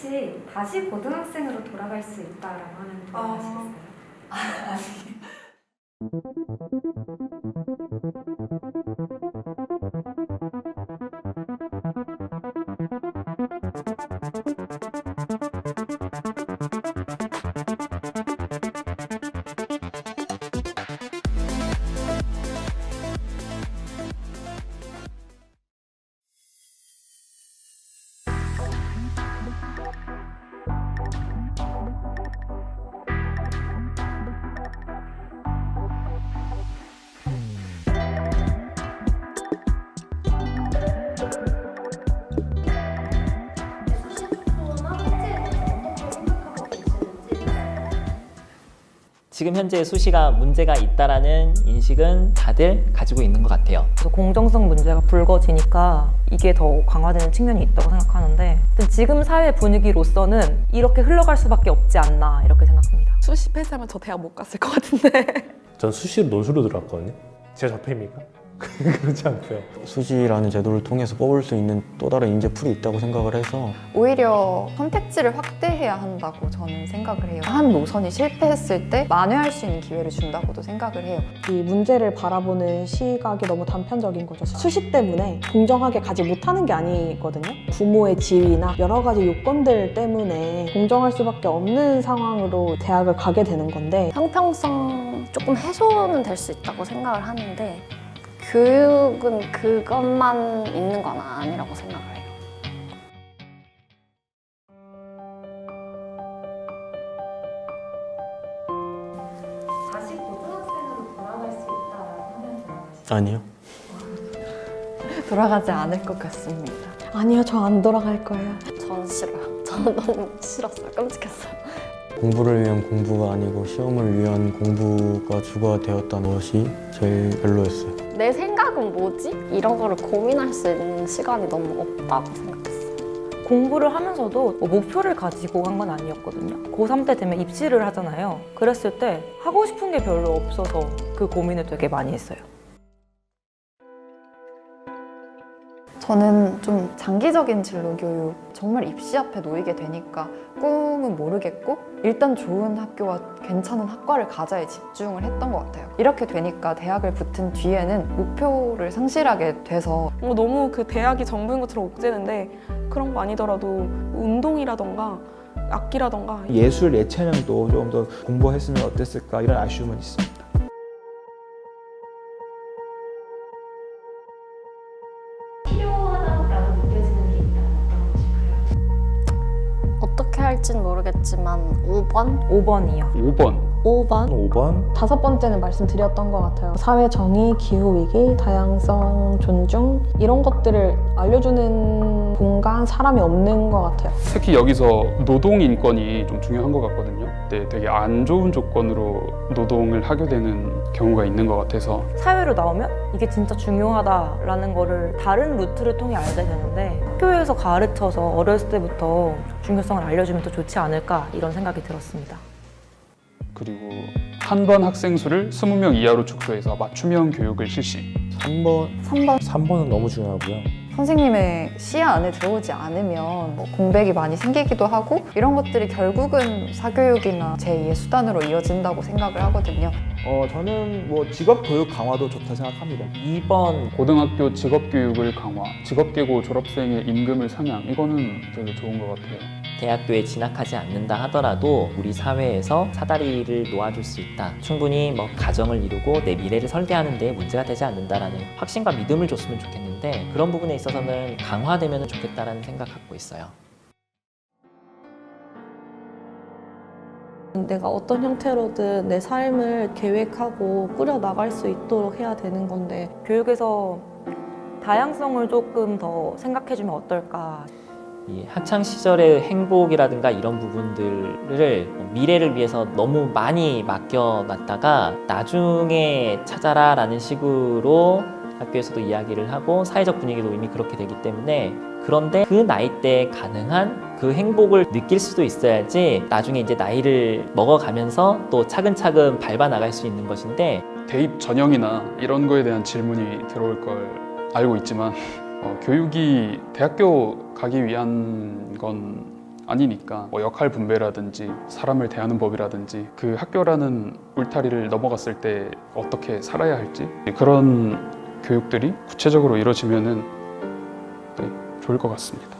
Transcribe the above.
혹시 다시 고등학생으로 돌아갈 수 있다라고 하면 동의하시겠어요? 아니. 지금 현재 수시가 문제가 있다라는 인식은 다들 가지고 있는 것 같아요. 그래서 공정성 문제가 불거지니까 이게 더 강화되는 측면이 있다고 생각하는데 지금 사회 분위기로서는 이렇게 흘러갈 수밖에 없지 않나 이렇게 생각합니다. 수시 폐지하면 저 대학 못 갔을 것 같은데. 전 수시로 논술로 들어갔거든요. 제가 적폐입니까? 그렇지 않고요. 수시라는 제도를 통해서 뽑을 수 있는 또 다른 인재풀이 있다고 생각을 해서 오히려 선택지를 확대해야 한다고 저는 생각을 해요. 한 노선이 실패했을 때 만회할 수 있는 기회를 준다고도 생각을 해요. 이 문제를 바라보는 시각이 너무 단편적인 거죠. 수시 때문에 공정하게 가지 못하는 게 아니거든요. 부모의 지위나 여러 가지 요건들 때문에 공정할 수밖에 없는 상황으로 대학을 가게 되는 건데 형평성 조금 해소는 될 수 있다고 생각을 하는데 교육은 그것만 있는 건 아니라고 생각을 해요. 다시 고등학생으로 돌아갈 수 있다라고 하면 동의하시겠어요? 아니요. 돌아가지 않을 것 같습니다. 아니요, 저 안 돌아갈 거예요. 전 싫어요. 저는 너무 싫었어요. 끔찍했어요. 공부를 위한 공부가 아니고 시험을 위한 공부가 주가 되었다는 것이 제일 별로였어요. 내 생각은 뭐지? 이런 거를 고민할 수 있는 시간이 너무 없다고 생각했어요. 공부를 하면서도 목표를 가지고 한 건 아니었거든요. 고3 때 되면 입시를 하잖아요. 그랬을 때 하고 싶은 게 별로 없어서 그 고민을 되게 많이 했어요. 저는 좀 장기적인 진로 교육, 정말 입시 앞에 놓이게 되니까 꿈은 모르겠고 일단 좋은 학교와 괜찮은 학과를 가자에 집중을 했던 것 같아요. 이렇게 되니까 대학을 붙은 뒤에는 목표를 상실하게 돼서 너무 그 대학이 전부인 것처럼 옥죄는데 그런 거 아니더라도 운동이라던가 악기라던가 예술 예체능도 좀 더 공부했으면 어땠을까 이런 아쉬움은 있습니다. 필요하다고 느껴지는 게 있다면 어떤 것일까요? 어떻게 할진 모르겠지만 5번? 5번이요. 5번. 5번? 5번? 5번째는 말씀드렸던 것 같아요. 사회 정의, 기후위기, 다양성, 존중 이런 것들을 알려주는 공간, 사람이 없는 것 같아요. 특히 여기서 노동 인권이 좀 중요한 것 같거든요. 근데 되게 안 좋은 조건으로 노동을 하게 되는 경우가 있는 것 같아서 사회로 나오면 이게 진짜 중요하다라는 거를 다른 루트를 통해 알게 되는데 학교에서 가르쳐서 어렸을 때부터 중요성을 알려주면 더 좋지 않을까 이런 생각이 들었습니다. 그리고 한 번 학생 수를 20명 이하로 축소해서 맞춤형 교육을 실시. 3번 3번은 너무 중요하고요. 선생님의 시야 안에 들어오지 않으면 공백이 많이 생기기도 하고 이런 것들이 결국은 사교육이나 제2의 수단으로 이어진다고 생각을 하거든요. 저는 뭐 직업 교육 강화도 좋다 생각합니다. 2번 고등학교 직업교육을 강화, 직업계고 졸업생의 임금을 상향, 이거는 되게 좋은 것 같아요. 대학교에 진학하지 않는다 하더라도 우리 사회에서 사다리를 놓아줄 수 있다. 충분히 가정을 이루고 내 미래를 설계하는 데 문제가 되지 않는다라는 확신과 믿음을 줬으면 좋겠는데 그런 부분에 있어서는 강화되면 좋겠다라는 생각 갖고 있어요. 내가 어떤 형태로든 내 삶을 계획하고 꾸려나갈 수 있도록 해야 되는 건데 교육에서 다양성을 조금 더 생각해주면 어떨까. 이 학창 시절의 행복이라든가 이런 부분들을 미래를 위해서 너무 많이 맡겨놨다가 나중에 찾아라라는 식으로 학교에서도 이야기를 하고 사회적 분위기도 이미 그렇게 되기 때문에 그런데 그 나이 때 가능한 그 행복을 느낄 수도 있어야지 나중에 이제 나이를 먹어가면서 또 차근차근 밟아 나갈 수 있는 것인데 대입 전형이나 이런 거에 대한 질문이 들어올 걸 알고 있지만 교육이 대학교 가기 위한 건 아니니까 뭐 역할 분배라든지 사람을 대하는 법이라든지 그 학교라는 울타리를 넘어갔을 때 어떻게 살아야 할지 그런 교육들이 구체적으로 이루어지면은 네, 좋을 것 같습니다.